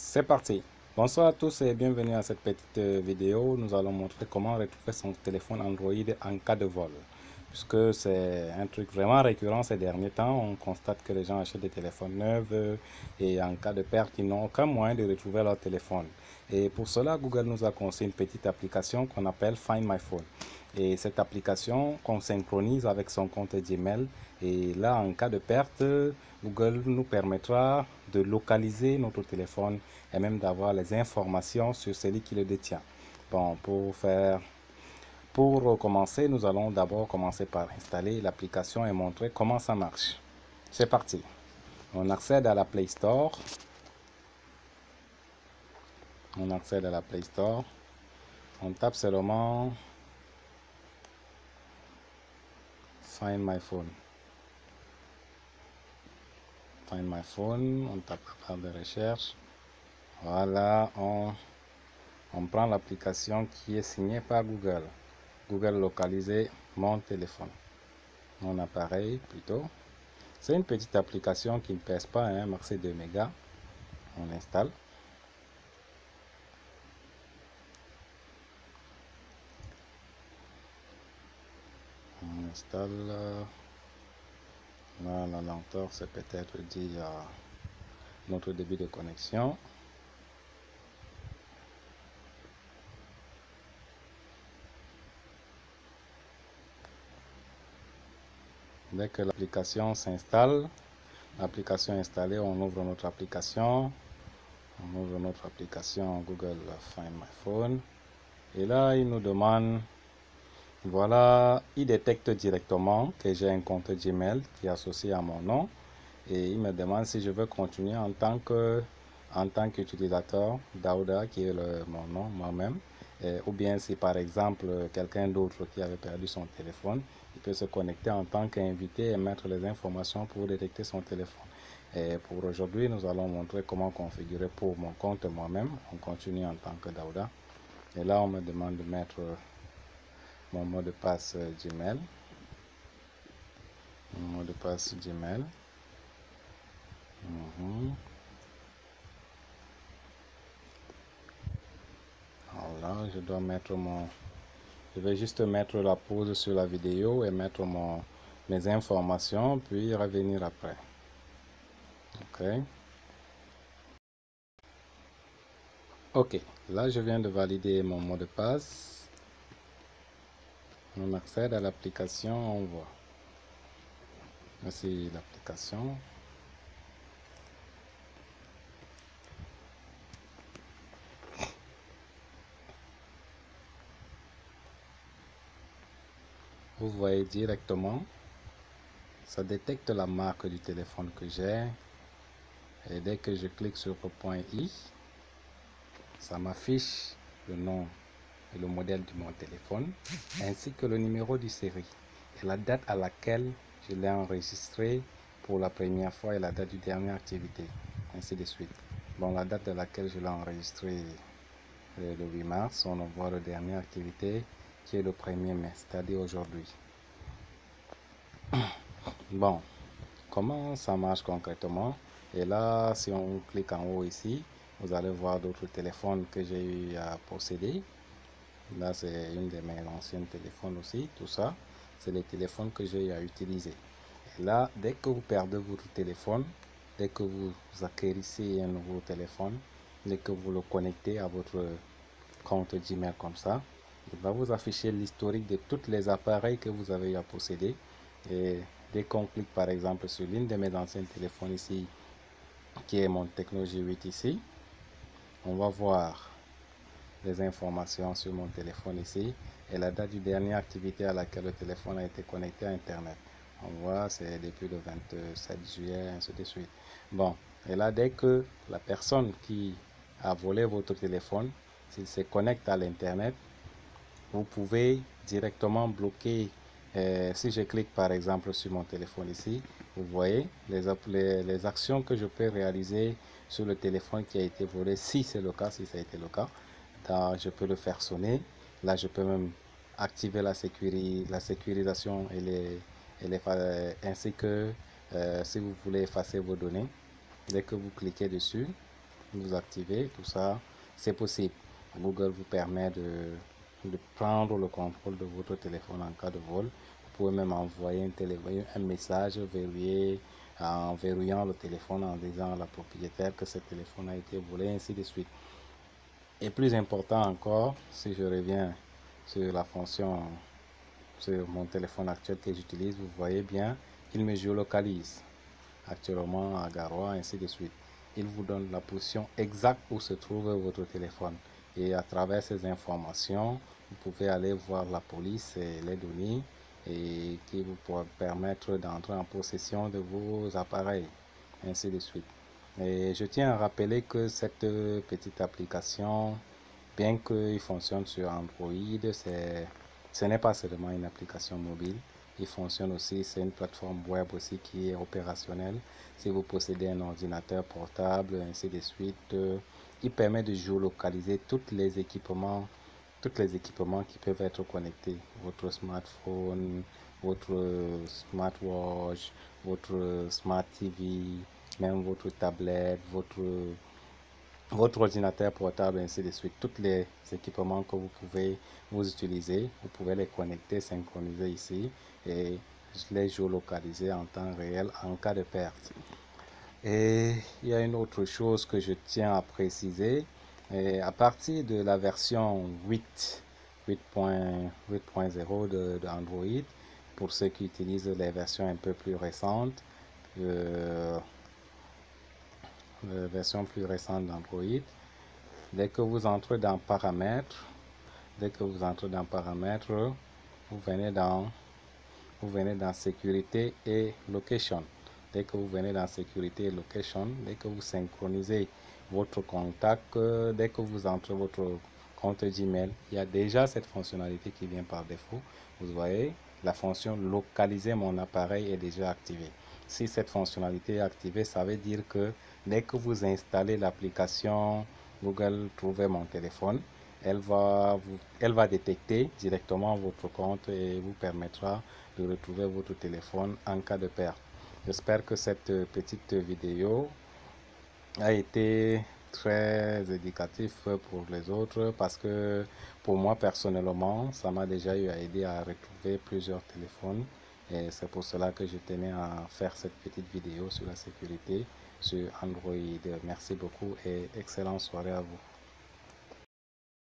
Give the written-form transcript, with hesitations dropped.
C'est parti. Bonsoir à tous et bienvenue à cette petite vidéo. Nous allons montrer comment retrouver son téléphone Android en cas de vol. Puisque c'est un truc vraiment récurrent ces derniers temps. On constate que les gens achètent des téléphones neufs et en cas de perte, ils n'ont aucun moyen de retrouver leur téléphone. Et pour cela, Google nous a conçu une petite application qu'on appelle Find My Phone. Et cette application qu'on synchronise avec son compte Gmail. Et là, en cas de perte, Google nous permettra de localiser notre téléphone et même d'avoir les informations sur celui qui le détient. Bon, pour commencer, nous allons d'abord commencer par installer l'application et montrer comment ça marche. C'est parti. On accède à la Play Store. On accède à la Play Store. On tape seulement Find My Phone. Find My Phone. On tape la barre de recherche. Voilà, on prend l'application qui est signée par Google. Google localiser mon téléphone. Mon appareil plutôt. C'est une petite application qui ne pèse pas, hein, max 2 mégas. On installe. On installe. Là, la lenteur, c'est peut-être dû à notre débit de connexion. Dès que l'application s'installe, l'application installée, on ouvre notre application. On ouvre notre application Google Find My Phone. Et là, il nous demande, voilà, il détecte directement que j'ai un compte Gmail qui est associé à mon nom. Et il me demande si je veux continuer en tant qu'utilisateur Daouda, qui est mon nom, moi-même. Ou bien si par exemple quelqu'un d'autre qui avait perdu son téléphone, il peut se connecter en tant qu'invité et mettre les informations pour détecter son téléphone. Et pour aujourd'hui, nous allons montrer comment configurer pour mon compte moi-même. On continue en tant que Daouda. Et là, on me demande de mettre mon mot de passe Gmail. Mon mot de passe Gmail. Voilà, je vais juste mettre la pause sur la vidéo et mettre mes informations, puis revenir après. Ok. Ok, là je viens de valider mon mot de passe. On accède à l'application, on voit. Voici l'application. Vous voyez directement, ça détecte la marque du téléphone que j'ai. Et dès que je clique sur le point I, ça m'affiche le nom et le modèle de mon téléphone, ainsi que le numéro du série et la date à laquelle je l'ai enregistré pour la première fois et la date du dernière activité, ainsi de suite. Bon, la date à laquelle je l'ai enregistré le 8 mars, on voit la dernière activité qui est le 1er mai, c'est-à-dire aujourd'hui. Bon, comment ça marche concrètement? Et là, si on clique en haut ici, vous allez voir d'autres téléphones que j'ai eu à posséder. Là, c'est une de mes anciens téléphones aussi. Tout ça, c'est les téléphones que j'ai à utiliser. Et là, dès que vous perdez votre téléphone, dès que vous acquérissez un nouveau téléphone, dès que vous le connectez à votre compte Gmail comme ça, il va vous afficher l'historique de tous les appareils que vous avez à posséder. Et dès qu'on clique par exemple sur l'une de mes anciens téléphones ici, qui est mon Tecno G8 ici, on va voir les informations sur mon téléphone ici et la date du dernière activité à laquelle le téléphone a été connecté à Internet. On voit, c'est depuis le 27 juillet, ainsi de suite. Bon, et là, dès que la personne qui a volé votre téléphone, s'il se connecte à l'Internet, vous pouvez directement bloquer. Si je clique par exemple sur mon téléphone ici, vous voyez les actions que je peux réaliser sur le téléphone qui a été volé, si c'est le cas, si ça a été le cas. Je peux le faire sonner. Là, je peux même activer la sécurisation ainsi que si vous voulez effacer vos données, dès que vous cliquez dessus, vous activez, tout ça, c'est possible. Google vous permet de prendre le contrôle de votre téléphone en cas de vol. Vous pouvez même envoyer un message verrouillé en verrouillant le téléphone en disant à la propriétaire que ce téléphone a été volé, ainsi de suite. Et plus important encore, si je reviens sur la fonction sur mon téléphone actuel que j'utilise, vous voyez bien, il me géolocalise actuellement à Garoua, ainsi de suite. Il vous donne la position exacte où se trouve votre téléphone. Et à travers ces informations, vous pouvez aller voir la police et les données et qui vous pourra permettre d'entrer en possession de vos appareils, ainsi de suite. Et je tiens à rappeler que cette petite application, bien qu'il fonctionne sur Android, ce n'est pas seulement une application mobile. Il fonctionne aussi, c'est une plateforme web aussi qui est opérationnelle. Si vous possédez un ordinateur portable, ainsi de suite, il permet de géolocaliser tous les équipements qui peuvent être connectés. Votre smartphone, votre smartwatch, votre smart TV, même votre tablette, votre ordinateur portable, ainsi de suite. Tous les équipements que vous pouvez vous utiliser, vous pouvez les connecter, synchroniser ici et les géolocaliser en temps réel en cas de perte. Et il y a une autre chose que je tiens à préciser. Et à partir de la version 8.0 d'Android, pour ceux qui utilisent les versions un peu plus récentes, euh, version plus récente d'Android, dès que vous entrez dans paramètres, vous venez dans sécurité et location. Dès que vous venez dans sécurité et location, dès que vous synchronisez votre contact, dès que vous entrez votre compte Gmail, il y a déjà cette fonctionnalité qui vient par défaut. Vous voyez, la fonction localiser mon appareil est déjà activée. Si cette fonctionnalité est activée, ça veut dire que dès que vous installez l'application Google Trouver mon téléphone, elle va détecter directement votre compte et vous permettra de retrouver votre téléphone en cas de perte. J'espère que cette petite vidéo a été très éducatif pour les autres parce que pour moi personnellement, ça m'a déjà eu à aider à retrouver plusieurs téléphones et c'est pour cela que je tenais à faire cette petite vidéo sur la sécurité sur Android. Merci beaucoup et excellente soirée à vous.